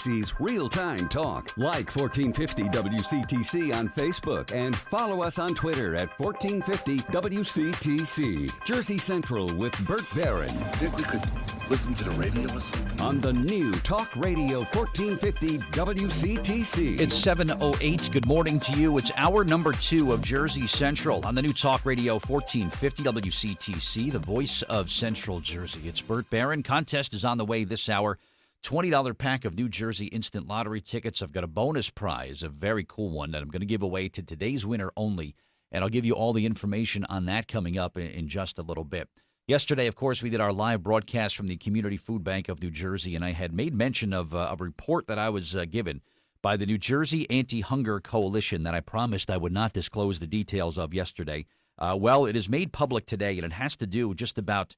WCTC's real-time talk. Like 1450 WCTC on Facebook and follow us on Twitter at 1450 WCTC. Jersey Central with Bert Barron. Think we could listen to the radio or something? On the new Talk Radio 1450 WCTC. It's 7:08. Good morning to you. It's hour number 2 of Jersey Central on the new Talk Radio 1450 WCTC, the voice of Central Jersey. It's Bert Barron. Contest is on the way this hour. $20 pack of New Jersey Instant Lottery tickets. I've got a bonus prize, a very cool one that I'm going to give away to today's winner only, and I'll give you all the information on that coming up in just a little bit. Yesterday, of course, we did our live broadcast from the Community Food Bank of New Jersey, and I had made mention of a report that I was given by the New Jersey Anti-Hunger Coalition that I promised I would not disclose the details of yesterday. Well, it is made public today, and it has to do just about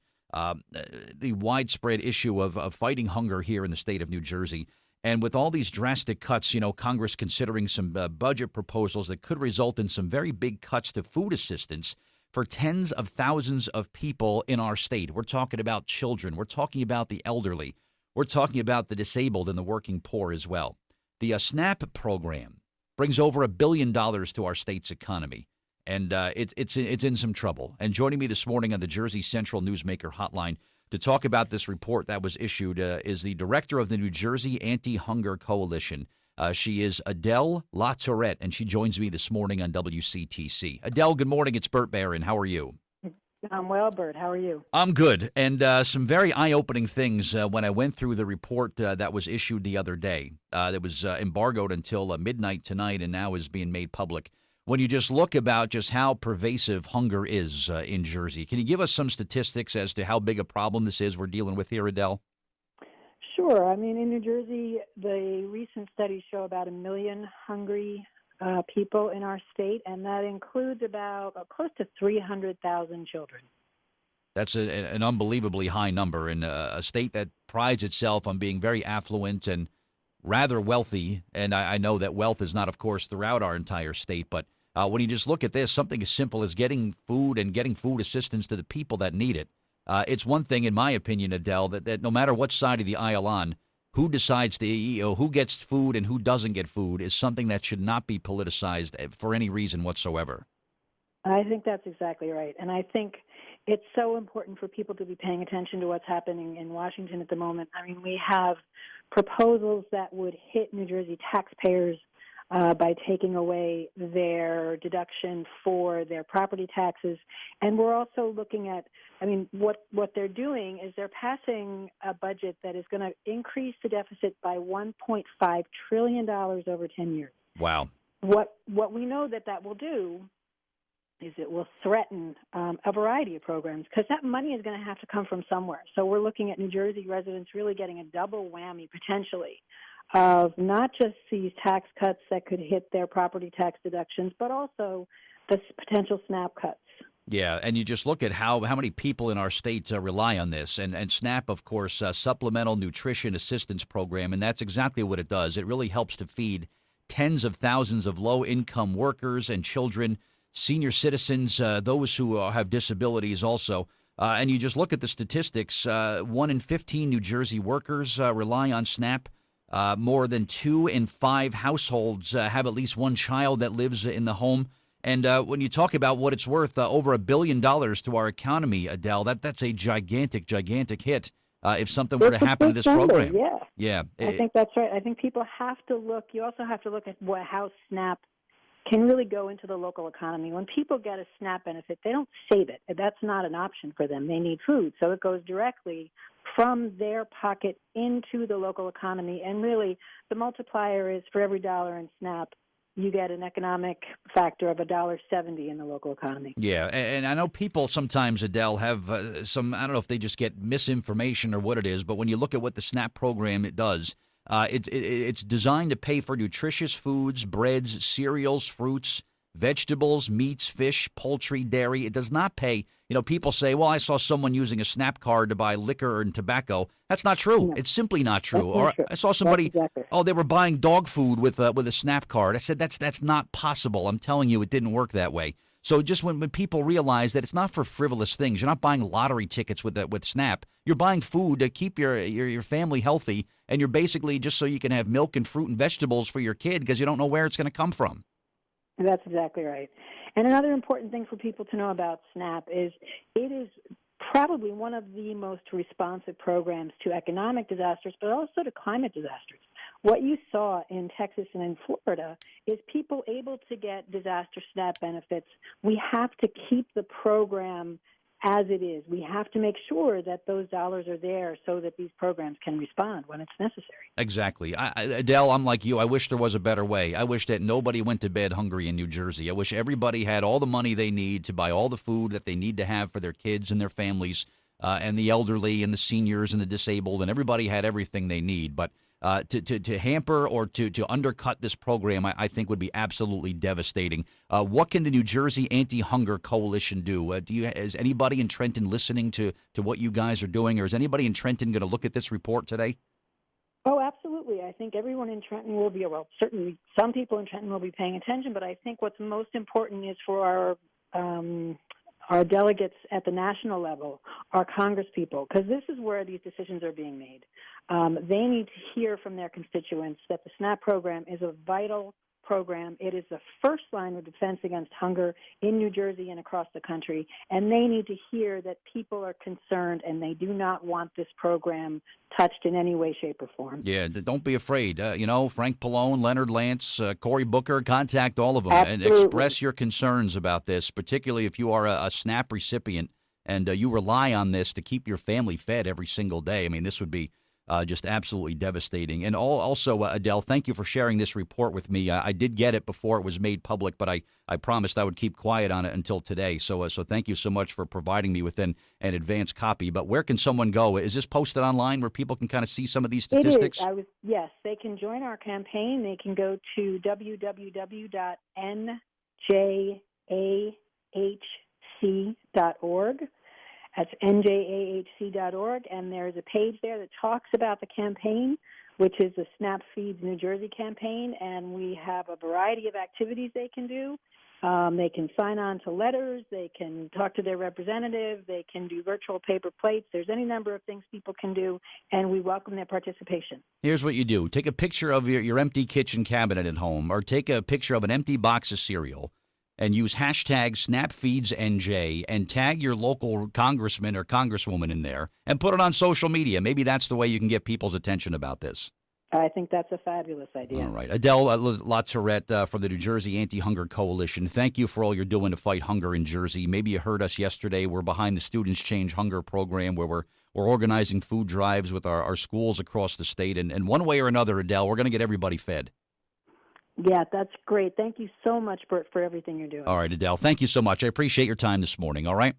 the widespread issue of fighting hunger here in the state of New Jersey. And with all these drastic cuts, Congress considering some budget proposals that could result in some very big cuts to food assistance for tens of thousands of people in our state. We're talking about children. We're talking about the elderly. We're talking about the disabled and the working poor as well. The SNAP program brings over $1 billion to our state's economy. And it's in some trouble. And joining me this morning on the Jersey Central Newsmaker Hotline to talk about this report that was issued is the director of the New Jersey Anti-Hunger Coalition. She is Adele LaTourette, and she joins me this morning on WCTC. Adele, good morning. It's Bert Barron. How are you? I'm well, Bert. How are you? I'm good. And some very eye-opening things when I went through the report that was issued the other day. That was embargoed until midnight tonight and now is being made public. When you just look about just how pervasive hunger is in Jersey, can you give us some statistics as to how big a problem this is we're dealing with here, Adele? Sure. I mean, in New Jersey, the recent studies show about 1 million hungry people in our state, and that includes about close to 300,000 children. That's an unbelievably high number in a state that prides itself on being very affluent and rather wealthy. And I know that wealth is not, of course, throughout our entire state, but when you just look at this, something as simple as getting food and getting food assistance to the people that need it, it's one thing, in my opinion, Adele, that no matter what side of the aisle on, who decides who gets food and who doesn't get food is something that should not be politicized for any reason whatsoever. I think that's exactly right. And I think it's so important for people to be paying attention to what's happening in Washington at the moment. I mean, we have proposals that would hit New Jersey taxpayers by taking away their deduction for their property taxes. And we're also looking at, what they're doing is they're passing a budget that is going to increase the deficit by $1.5 trillion over 10 years. Wow. What we know that will do is it will threaten a variety of programs because that money is going to have to come from somewhere. So we're looking at New Jersey residents really getting a double whammy potentially of not just these tax cuts that could hit their property tax deductions, but also the potential SNAP cuts. Yeah, and you just look at how many people in our state rely on this. And SNAP, of course, Supplemental Nutrition Assistance Program, and that's exactly what it does. It really helps to feed tens of thousands of low-income workers and children, senior citizens, those who have disabilities also. And you just look at the statistics, 1 in 15 New Jersey workers rely on SNAP. More than 2 in 5 households have at least one child that lives in the home. And when you talk about what it's worth, over $1 billion to our economy, Adele, that's a gigantic, gigantic hit if something were to happen to this program. Yeah. I think that's right. I think people have to look. You also have to look at how SNAP can really go into the local economy. When people get a SNAP benefit, they don't save it. That's not an option for them. They need food. So it goes directly from their pocket into the local economy. And really, the multiplier is for every dollar in SNAP, you get an economic factor of $1.70 in the local economy. Yeah, and I know people sometimes, Adele, have I don't know if they just get misinformation or what it is, but when you look at what the SNAP program it does, it's designed to pay for nutritious foods, breads, cereals, fruits, vegetables, meats, fish, poultry, dairy. It does not pay. People say, well, I saw someone using a SNAP card to buy liquor and tobacco. That's not true. No. It's simply not true. Or true. I saw somebody, they were buying dog food with a SNAP card. I said, that's not possible. I'm telling you, it didn't work that way. So just when people realize that it's not for frivolous things, you're not buying lottery tickets with SNAP. You're buying food to keep your family healthy and you're basically just so you can have milk and fruit and vegetables for your kid because you don't know where it's going to come from. That's exactly right. And another important thing for people to know about SNAP is it is probably one of the most responsive programs to economic disasters, but also to climate disasters. What you saw in Texas and in Florida is people able to get disaster SNAP benefits. We have to keep the program as it is. We have to make sure that those dollars are there so that these programs can respond when it's necessary. Exactly. Adele, I'm like you. I wish there was a better way. I wish that nobody went to bed hungry in New Jersey. I wish everybody had all the money they need to buy all the food that they need to have for their kids and their families, and the elderly and the seniors and the disabled, and everybody had everything they need. But to hamper or to undercut this program, I think would be absolutely devastating. What can the New Jersey Anti-Hunger Coalition do? Is anybody in Trenton listening to what you guys are doing, or is anybody in Trenton going to look at this report today? Oh, absolutely. I think everyone in Trenton will be, well, certainly some people in Trenton will be paying attention, but I think what's most important is for our delegates at the national level, our congresspeople, because this is where these decisions are being made. They need to hear from their constituents that the SNAP program is a vital program. It is the first line of defense against hunger in New Jersey and across the country, and they need to hear that people are concerned and they do not want this program touched in any way, shape, or form. Yeah, don't be afraid. Frank Pallone, Leonard Lance, Cory Booker, contact all of them and express your concerns about this, particularly if you are a SNAP recipient and you rely on this to keep your family fed every single day. I mean, this would be just absolutely devastating. And also, Adele, thank you for sharing this report with me. I did get it before it was made public, but I promised I would keep quiet on it until today. So thank you so much for providing me with an advance copy. But where can someone go? Is this posted online where people can kind of see some of these statistics? It is. Yes, they can join our campaign. They can go to www.njahc.org. That's njahc.org, and there's a page there that talks about the campaign, which is the SNAP Feeds New Jersey campaign, and we have a variety of activities they can do. They can sign on to letters, they can talk to their representative, they can do virtual paper plates. There's any number of things people can do, and we welcome their participation. Here's what you do. Take a picture of your empty kitchen cabinet at home, or take a picture of an empty box of cereal, and use hashtag SnapFeedsNJ and tag your local congressman or congresswoman in there and put it on social media. Maybe that's the way you can get people's attention about this. I think that's a fabulous idea. All right. Adele LaTourette from the New Jersey Anti-Hunger Coalition, thank you for all you're doing to fight hunger in Jersey. Maybe you heard us yesterday. We're behind the Students Change Hunger program where we're organizing food drives with our schools across the state. And one way or another, Adele, we're going to get everybody fed. Yeah, that's great. Thank you so much, Bert, for everything you're doing. All right, Adele, thank you so much. I appreciate your time this morning, all right?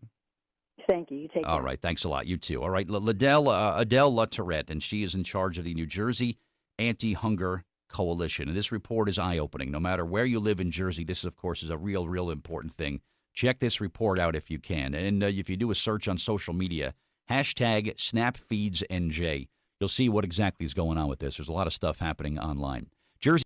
Thank you. You take care. All right, thanks a lot. You too. All right, Adele LaTourette, and she is in charge of the New Jersey Anti-Hunger Coalition. And this report is eye-opening. No matter where you live in Jersey, this, of course, is a real important thing. Check this report out if you can. And if you do a search on social media, hashtag SnapFeedsNJ, you'll see what exactly is going on with this. There's a lot of stuff happening online. Jersey.